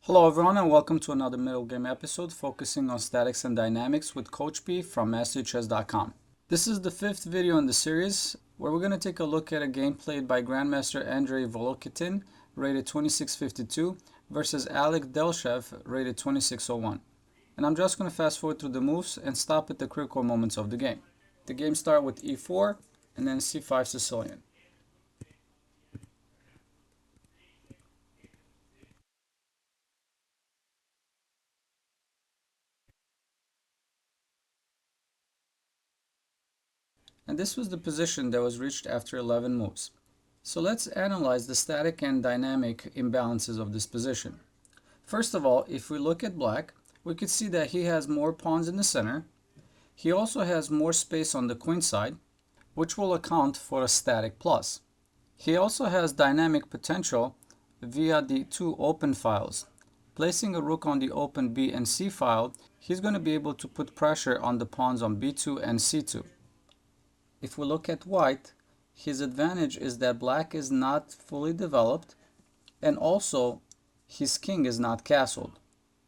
Hello everyone and welcome to another Middle Game episode focusing on statics and dynamics with Coach P from MasterChess.com. This is the fifth video in the series where we're going to take a look at a game played by Grandmaster Andrei Volokitin, rated 2652, versus Alex Delchev, rated 2601. And I'm just going to fast forward through the moves and stop at the critical moments of the game. The game starts with e4 and then c5 Sicilian. And this was the position that was reached after 11 moves. So let's analyze the static and dynamic imbalances of this position. First of all, if we look at black, we could see that he has more pawns in the center. He also has more space on the queen side, which will account for a static plus. He also has dynamic potential via the two open files. Placing a rook on the open B and C file, he's going to be able to put pressure on the pawns on B2 and C2. If we look at white, his advantage is that black is not fully developed, and also his king is not castled,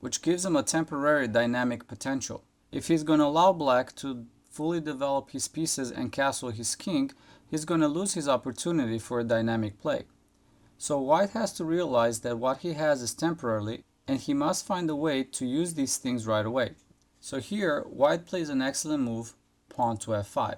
which gives him a temporary dynamic potential. If he's going to allow black to fully develop his pieces and castle his king, he's going to lose his opportunity for a dynamic play. So white has to realize that what he has is temporary, and he must find a way to use these things right away. So here, white plays an excellent move, pawn to f5.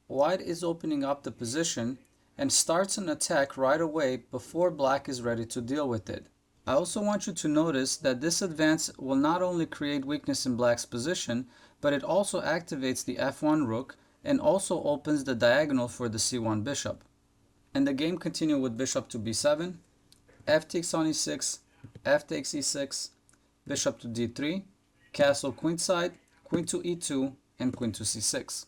White is opening up the position and starts an attack right away before black is ready to deal with it. I also want you to notice that this advance will not only create weakness in black's position, but it also activates the f1 rook and also opens the diagonal for the c1 bishop. And the game continues with bishop to b7, f takes on e6, f takes e6, bishop to d3, castle queenside, queen to e2, and queen to c6.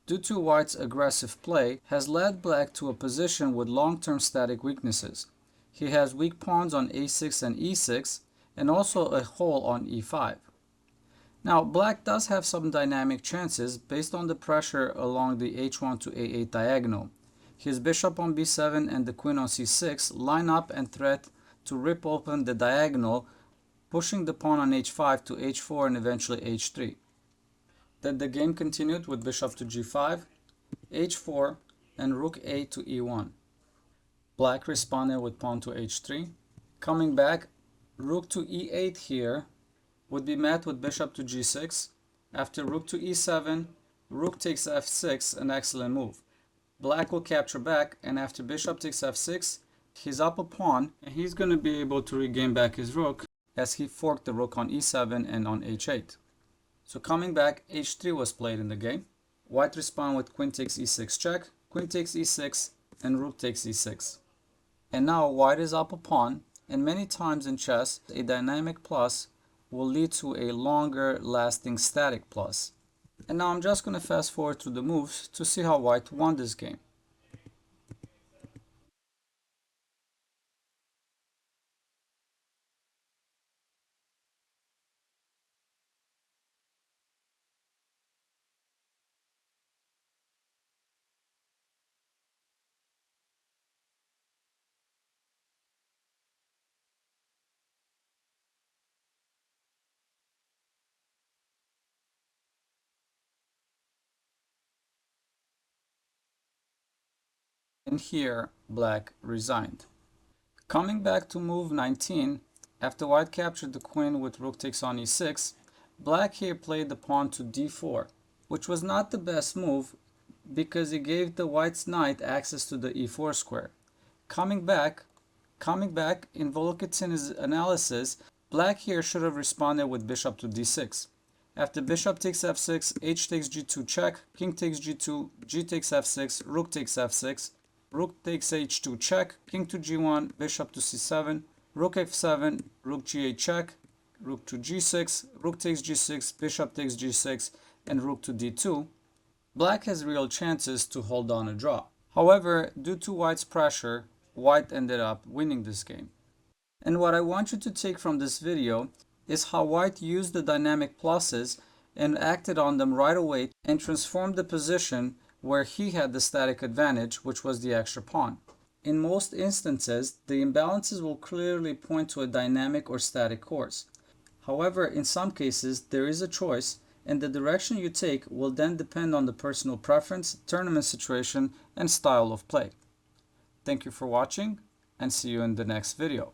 Due to white's aggressive play, has led black to a position with long-term static weaknesses. He has weak pawns on a6 and e6, and also a hole on e5. Now, black does have some dynamic chances based on the pressure along the h1 to a8 diagonal. His bishop on b7 and the queen on c6 line up and threat to rip open the diagonal, pushing the pawn on h5 to h4 and eventually h3. Then the game continued with bishop to g5, h4, and rook a to e1. Black responded with pawn to h3. Coming back, rook to e8 here would be met with bishop to g6. After rook to e7, rook takes f6, an excellent move. Black will capture back, and after bishop takes f6, he's up a pawn, and he's going to be able to regain back his rook as he forked the rook on e7 and on h8. So coming back, h3 was played in the game. White responded with queen takes e6 check, queen takes e6, and rook takes e6. And now white is up a pawn, and many times in chess, a dynamic plus will lead to a longer lasting static plus. And now I'm just going to fast forward through the moves to see how white won this game. And here, black resigned. Coming back to move 19, after white captured the queen with rook takes on e6, black here played the pawn to d4, which was not the best move because it gave the white's knight access to the e4 square. Coming back in Volokitin's analysis, black here should have responded with bishop to d6. After bishop takes f6, h takes g2 check, king takes g2, g takes f6, rook takes f6, rook takes h2 check, king to g1, bishop to c7, rook f7, rook g8 check, rook to g6, rook takes g6, bishop takes g6, and rook to d2, black has real chances to hold on a draw. However, due to white's pressure, white ended up winning this game. And what I want you to take from this video is how white used the dynamic pluses and acted on them right away and transformed the position where he had the static advantage, which was the extra pawn. In most instances, the imbalances will clearly point to a dynamic or static course. However, in some cases, there is a choice, and the direction you take will then depend on the personal preference, tournament situation, and style of play. Thank you for watching, and see you in the next video.